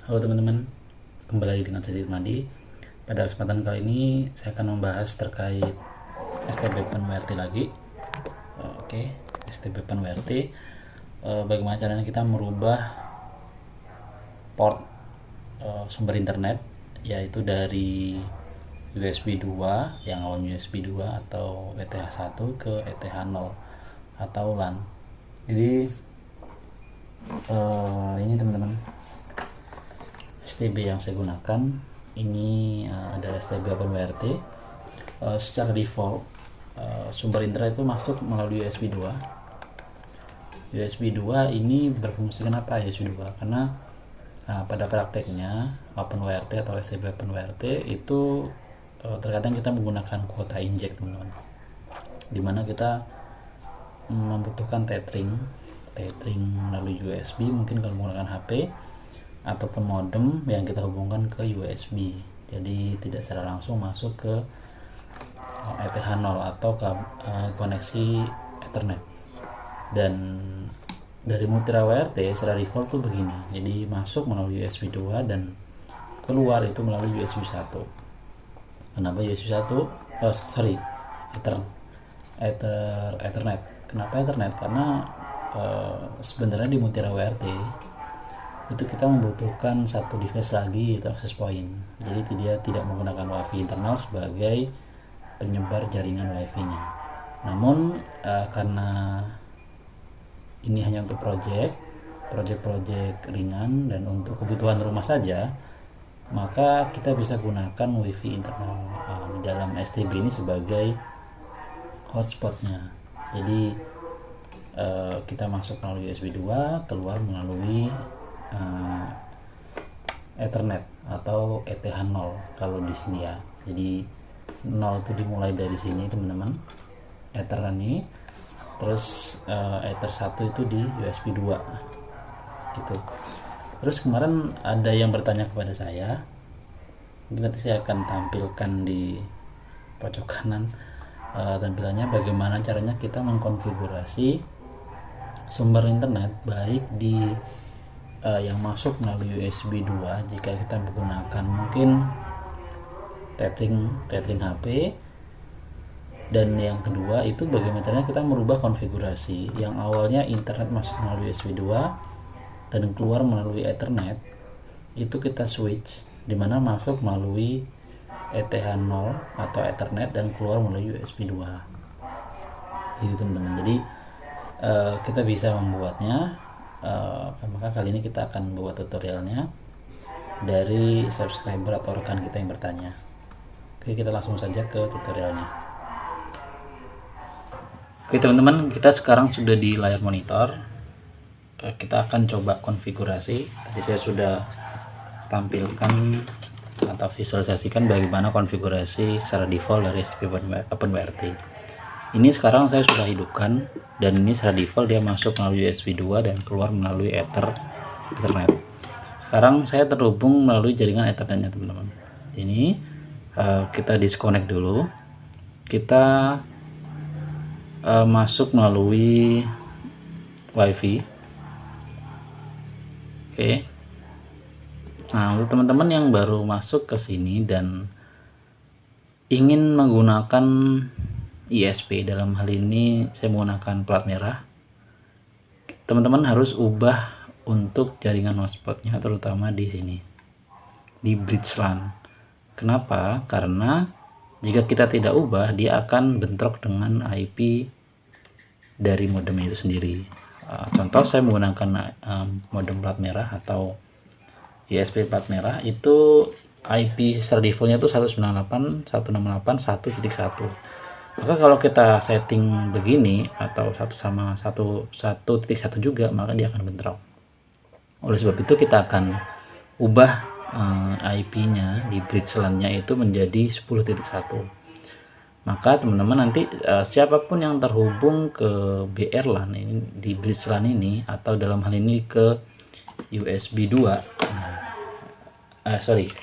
Halo teman-teman, kembali lagi dengan saya Madi. Pada kesempatan kali ini saya akan membahas terkait STB PenWRT lagi. Oke, STB PenWRT. Bagaimana caranya kita merubah port sumber internet, yaitu dari USB 2 yang awalnya USB 2 atau ETH 1 ke ETH 0 atau LAN. Jadi ini teman-teman, STB yang saya gunakan ini adalah STB OpenWRT. Secara default sumber internet itu masuk melalui USB 2. USB 2 ini berfungsi kenapa USB 2? Karena pada prakteknya OpenWRT atau STB OpenWRT itu terkadang kita menggunakan kuota inject, teman-teman, dimana kita membutuhkan tethering melalui USB, mungkin kalau menggunakan HP, ataupun modem yang kita hubungkan ke USB. Jadi tidak secara langsung masuk ke ETH0 atau ke koneksi Ethernet. Dan dari Mutira WRT secara default tuh begini. Jadi masuk melalui USB 2 dan keluar itu melalui USB 1. Kenapa USB 1? Ethernet. Kenapa Ethernet? Karena sebenarnya di Mutira WRT itu kita membutuhkan satu device lagi, yaitu access point. Jadi dia tidak menggunakan WiFi internal sebagai penyebar jaringan WiFi-nya. Namun karena ini hanya untuk project ringan dan untuk kebutuhan rumah saja, maka kita bisa gunakan WiFi internal di dalam STB ini sebagai hotspotnya. Jadi kita masuk melalui USB 2, keluar melalui Ethernet atau ETH0 kalau di sini ya. Jadi 0 itu dimulai dari sini, teman-teman, Ether ini, terus Ether 1 itu di USB 2 gitu. Terus kemarin ada yang bertanya kepada saya, nanti saya akan tampilkan di pojok kanan tampilannya, bagaimana caranya kita mengkonfigurasi sumber internet baik di yang masuk melalui USB 2 jika kita menggunakan mungkin tethering HP, dan yang kedua itu bagaimana caranya kita merubah konfigurasi yang awalnya internet masuk melalui USB 2 dan keluar melalui Ethernet, itu kita switch dimana masuk melalui ETH0 atau Ethernet dan keluar melalui USB 2 gitu, teman-teman. Jadi kita bisa membuatnya. Maka kali ini kita akan buat tutorialnya dari subscriber atau rekan kita yang bertanya. Oke, kita langsung saja ke tutorialnya. Oke teman-teman, kita sekarang sudah di layar monitor. Kita akan coba konfigurasi. Tadi saya sudah tampilkan atau visualisasikan bagaimana konfigurasi secara default dari STB OpenWRT. Ini sekarang saya sudah hidupkan, dan ini secara default dia masuk melalui USB 2 dan keluar melalui Ethernet. Sekarang saya terhubung melalui jaringan Ethernetnya, teman-teman. Ini kita disconnect dulu. Kita masuk melalui WiFi. Oke. Nah, untuk teman-teman yang baru masuk ke sini dan ingin menggunakan ISP, dalam hal ini saya menggunakan plat merah, teman-teman harus ubah untuk jaringan hotspotnya, terutama di sini di bridge LAN. Kenapa? Karena jika kita tidak ubah, dia akan bentrok dengan IP dari modem itu sendiri. Contoh saya menggunakan modem plat merah atau ISP plat merah, itu IP secara defaultnya itu 192.168.1.1. Maka kalau kita setting begini atau 1.1.1 juga, maka dia akan bentrok. Oleh sebab itu kita akan ubah IP-nya di bridge LAN-nya itu menjadi 10.1. Maka teman-teman nanti siapapun yang terhubung ke BR LAN ini, di bridge LAN ini, atau dalam hal ini ke USB 2,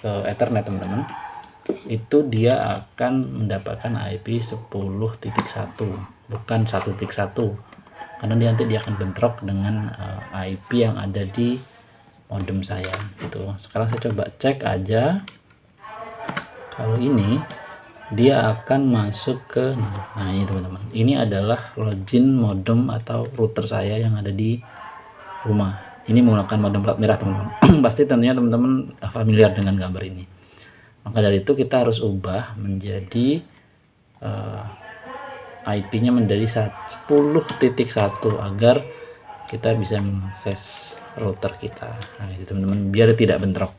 ke Ethernet, teman-teman, itu dia akan mendapatkan IP 10.1, bukan 1.1, karena nanti dia akan bentrok dengan IP yang ada di modem saya gitu. Sekarang saya coba cek aja, kalau ini dia akan masuk ke, nah ini teman-teman, ini adalah login modem atau router saya yang ada di rumah. Ini menggunakan modem plat merah teman-teman. Pasti tentunya teman-teman familiar dengan gambar ini. Maka dari itu kita harus ubah menjadi IP-nya menjadi 10.1 agar kita bisa mengakses router kita. Nah itu teman-teman, biar tidak bentrok.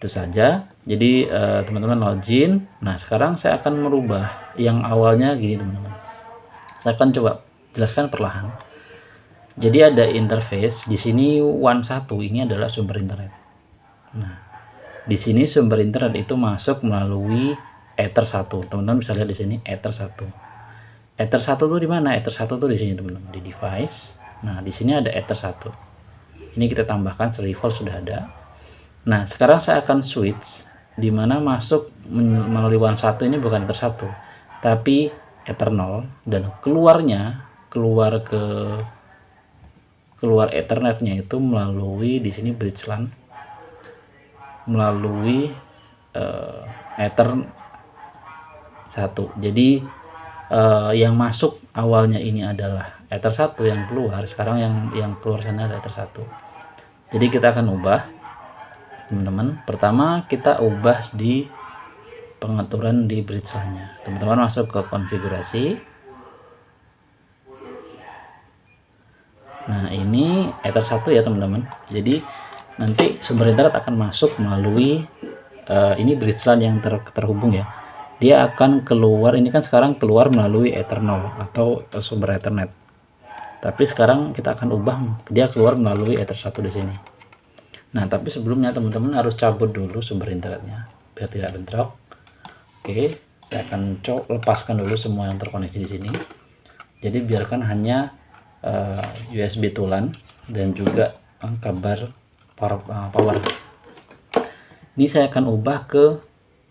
Itu saja. Jadi teman-teman login. Nah sekarang saya akan merubah yang awalnya gini teman-teman. Saya akan coba jelaskan perlahan. Jadi ada interface di sini WAN1, ini adalah sumber internet. Nah di sini sumber internet itu masuk melalui Ether 1. Teman-teman bisa lihat di sini Ether 1. Ether 1 tuh di mana? Ether 1 tuh di sini teman-teman, di device. Nah di sini ada Ether 1. Ini kita tambahkan 1000 volt sudah ada. Nah sekarang saya akan switch, dimana masuk melalui WAN1 ini bukan Ether 1 tapi Ether 0, dan keluar Ethernetnya itu melalui di sini bridge LAN, melalui Ether 1. Jadi yang masuk awalnya ini adalah Ether 1, yang keluar sekarang yang keluar sana ada Ether 1. Jadi kita akan ubah teman-teman. Pertama kita ubah di pengaturan di bridge LAN-nya. Teman-teman masuk ke konfigurasi. Nah ini Ether 1 ya teman-teman. Jadi nanti sumber internet akan masuk melalui ini bridge LAN yang terhubung ya. Dia akan keluar, ini kan sekarang keluar melalui Ether 0 atau sumber Ethernet. Tapi sekarang kita akan ubah dia keluar melalui Ether 1 di sini. Nah tapi sebelumnya teman-teman harus cabut dulu sumber internetnya biar tidak bentrok. Oke, saya akan lepaskan dulu semua yang terkoneksi di sini. Jadi biarkan hanya USB to LAN dan juga kabel power. Ini saya akan ubah ke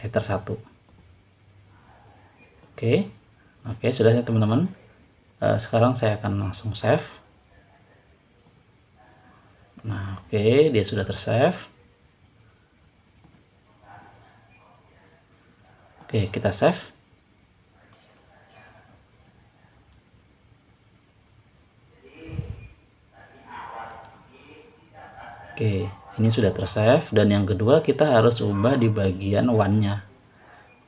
Ether 1. Oke, sudah ya teman-teman. Sekarang saya akan langsung save. Nah oke, dia sudah tersave. Oke, kita save. Oke, ini sudah tersave. Dan yang kedua kita harus ubah di bagian WAN-nya.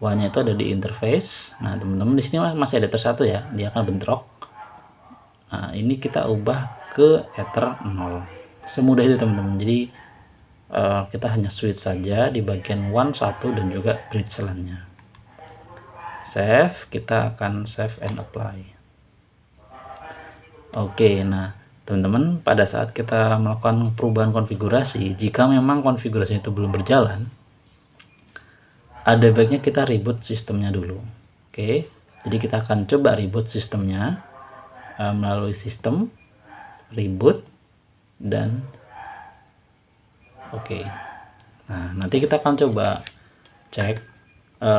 WAN-nya itu ada di interface. Nah teman-teman di sini masih ada Ether 1 ya, dia akan bentrok. Nah ini kita ubah ke Ether 0. Semudah itu teman-teman. Jadi kita hanya switch saja di bagian WAN 1 dan juga bridge LAN-nya. Save, kita akan save and apply. Oke, nah teman-teman, pada saat kita melakukan perubahan konfigurasi, jika memang konfigurasi itu belum berjalan, ada baiknya kita reboot sistemnya dulu. Oke, jadi kita akan coba reboot sistemnya melalui sistem reboot dan oke. Nah nanti kita akan coba cek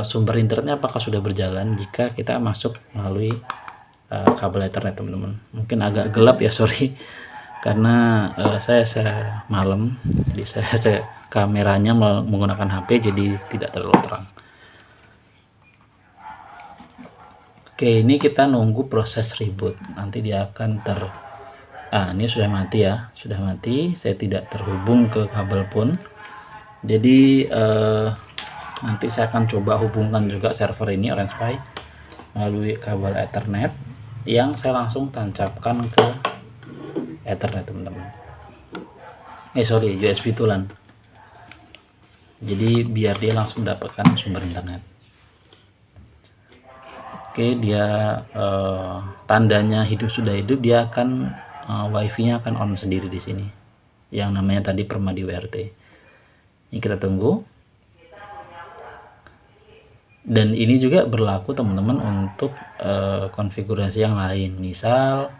sumber internetnya apakah sudah berjalan jika kita masuk melalui kabel Ethernet teman-teman. Mungkin agak gelap ya, sorry, karena saya malam, jadi saya kameranya menggunakan HP jadi tidak terlalu terang. Oke, ini kita nunggu proses reboot, nanti dia akan ini sudah mati ya, sudah mati. Saya tidak terhubung ke kabel pun, jadi nanti saya akan coba hubungkan juga server ini OrangePi melalui kabel Ethernet yang saya langsung tancapkan ke Ethernet teman-teman. USB to LAN. Jadi biar dia langsung mendapatkan sumber internet. Oke, dia tandanya sudah hidup, dia akan wifi-nya akan on sendiri di sini. Yang namanya tadi Permadi WRT. Ini kita tunggu. Dan ini juga berlaku teman-teman untuk konfigurasi yang lain. Misal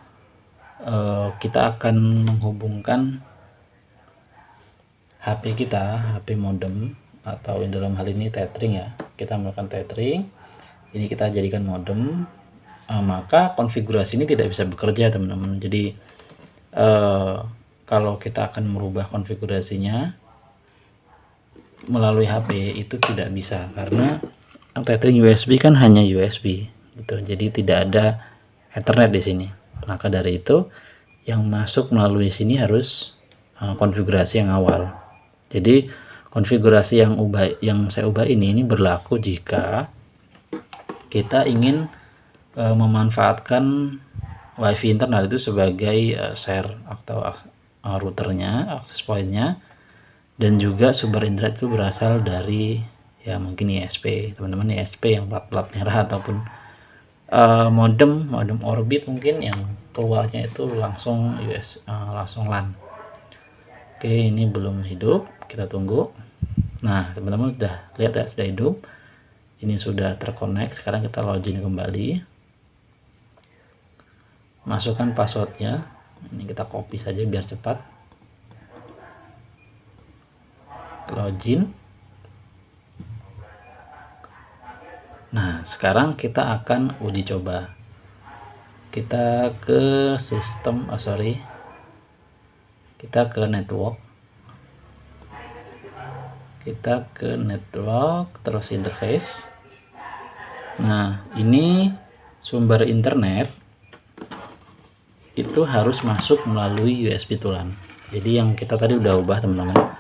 kita akan menghubungkan HP kita, HP modem, atau dalam hal ini tethering ya. Kita melakukan tethering. Ini kita jadikan modem. Maka konfigurasi ini tidak bisa bekerja teman-teman. Jadi kalau kita akan merubah konfigurasinya melalui HP itu tidak bisa, karena tethering USB kan hanya USB gitu, jadi tidak ada Ethernet di sini. Maka dari itu yang masuk melalui sini harus konfigurasi yang awal. Jadi konfigurasi yang saya ubah ini berlaku jika kita ingin memanfaatkan WiFi internal itu sebagai share atau routernya, akses pointnya, dan juga sumber internet itu berasal dari ya mungkin ISP, teman-teman, ISP yang plat merah, ataupun modem Orbit mungkin yang keluarnya itu langsung langsung LAN. Oke, ini belum hidup, kita tunggu. Nah, teman-teman sudah lihat ya, sudah hidup. Ini sudah terkonek. Sekarang kita login kembali, masukkan passwordnya. Ini kita copy saja biar cepat. Login. Nah, sekarang kita akan uji coba. Kita ke sistem, kita ke network, terus interface. Nah, ini sumber internet itu harus masuk melalui USB tulan. Jadi yang kita tadi udah ubah, teman-teman.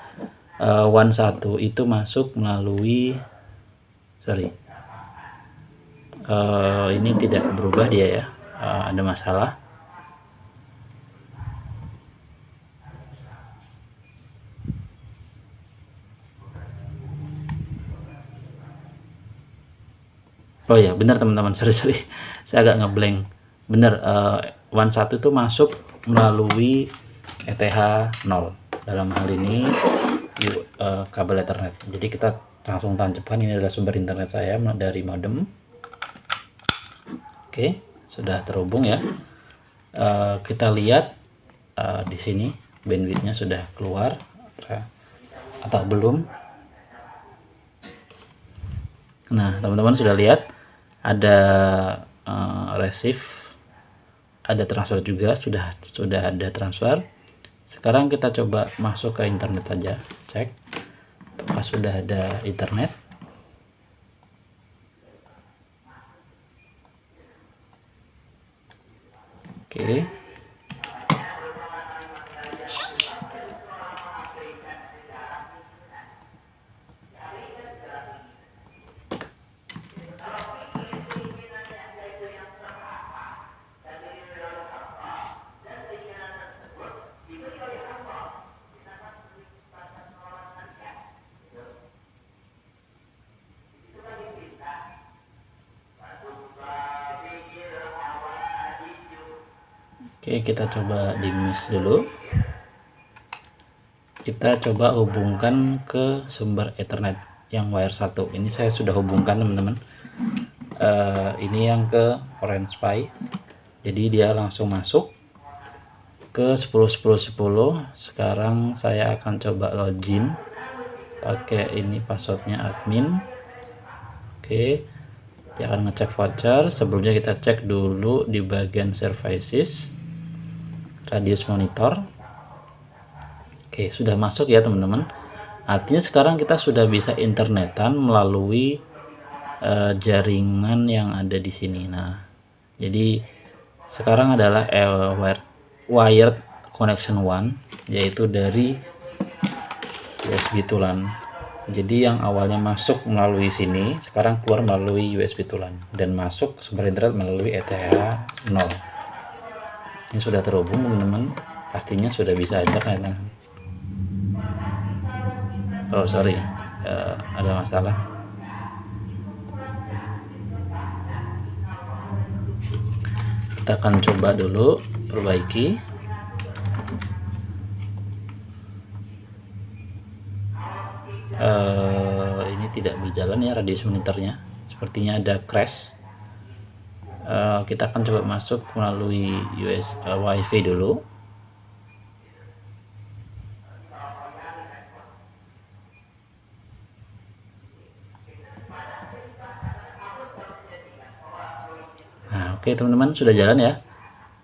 WAN 1 itu masuk melalui ini tidak berubah dia ya, ada masalah. Oh ya, benar teman-teman, sorry saya agak ngeblank. Benar, WAN 1 itu masuk melalui ETH 0, dalam hal ini kabel Ethernet. Jadi kita langsung tancapkan, ini adalah sumber internet saya dari modem. Oke, sudah terhubung ya. Kita lihat di sini bandwidthnya sudah keluar atau belum. Nah, teman-teman sudah lihat ada receive, ada transfer juga, sudah ada transfer. Sekarang kita coba masuk ke internet saja, cek apakah sudah ada internet. Oke. Oke, kita coba di miss dulu. Kita coba hubungkan ke sumber Ethernet yang wire 1. Ini saya sudah hubungkan, teman-teman. Ini yang ke Orange Pi. Jadi dia langsung masuk ke 10.10.10. Sekarang saya akan coba login pakai ini passwordnya admin. Oke, dia akan ngecek voucher. Sebelumnya kita cek dulu di bagian services, radius monitor. Oke, sudah masuk ya teman-teman. Artinya sekarang kita sudah bisa internetan melalui jaringan yang ada di sini. Nah, jadi sekarang adalah wired connection 1, yaitu dari USB tulan. Jadi yang awalnya masuk melalui sini sekarang keluar melalui USB tulan dan masuk ke sumber internet melalui ETH 0. Ini sudah terhubung, teman-teman. Pastinya sudah bisa internet. Oh sorry, ada masalah. Kita akan coba dulu perbaiki. Ini tidak berjalan ya radius monitornya, sepertinya ada crash. Kita akan coba masuk melalui WiFi dulu. Nah, oke teman-teman, sudah jalan ya.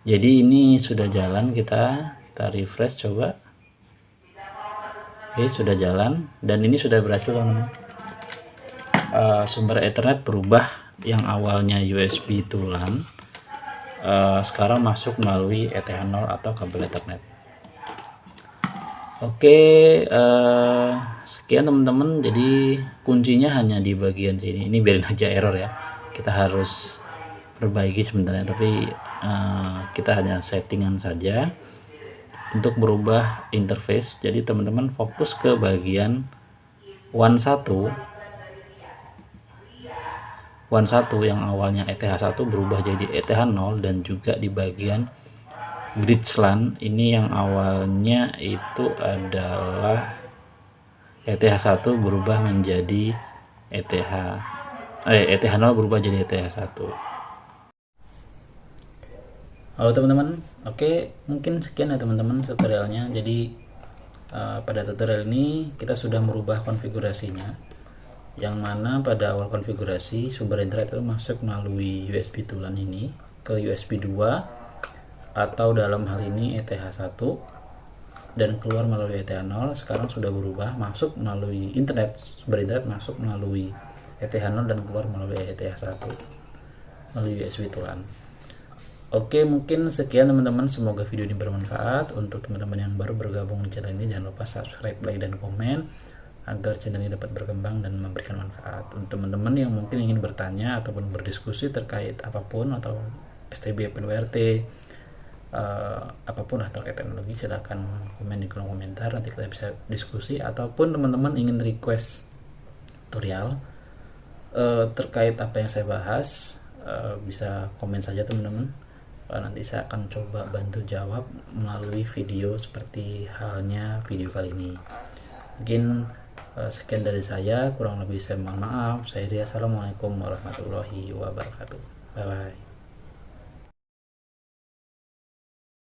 Jadi ini sudah jalan, kita Kita refresh coba. Oke, sudah jalan dan ini sudah berhasil teman-teman. Sumber Ethernet berubah, yang awalnya USB to LAN sekarang masuk melalui ETH0 atau kabel Ethernet. Oke, sekian teman-teman. Jadi kuncinya hanya di bagian sini. Ini biarin aja error ya. Kita harus perbaiki sebenarnya, tapi kita hanya settingan saja untuk berubah interface. Jadi teman-teman fokus ke bagian WAN 1 yang awalnya ETH1 berubah jadi ETH0, dan juga di bagian bridge LAN ini yang awalnya itu adalah ETH1 berubah menjadi ETH0 berubah jadi ETH1. Halo teman-teman, oke, mungkin sekian ya teman-teman tutorialnya. Jadi pada tutorial ini kita sudah merubah konfigurasinya, yang mana pada awal konfigurasi sumber internet itu masuk melalui USB to LAN ini ke USB 2 atau dalam hal ini ETH1 dan keluar melalui ETH0. Sekarang sudah berubah, masuk melalui internet, sumber internet masuk melalui ETH0 dan keluar melalui ETH1 melalui USB to LAN. Oke, mungkin sekian teman-teman, semoga video ini bermanfaat. Untuk teman-teman yang baru bergabung di channel ini, jangan lupa subscribe, like, dan komen agar channel ini dapat berkembang dan memberikan manfaat. Untuk teman-teman yang mungkin ingin bertanya ataupun berdiskusi terkait apapun atau STB OpenWRT, apapun lah terkait teknologi, silahkan komen di kolom komentar, nanti kita bisa diskusi. Ataupun teman-teman ingin request tutorial terkait apa yang saya bahas, bisa komen saja teman-teman. Nanti saya akan coba bantu jawab melalui video seperti halnya video kali ini. Mungkin sekian dari saya, kurang lebih saya mohon maaf. Saya Ria, assalamualaikum warahmatullahi wabarakatuh. Bye bye.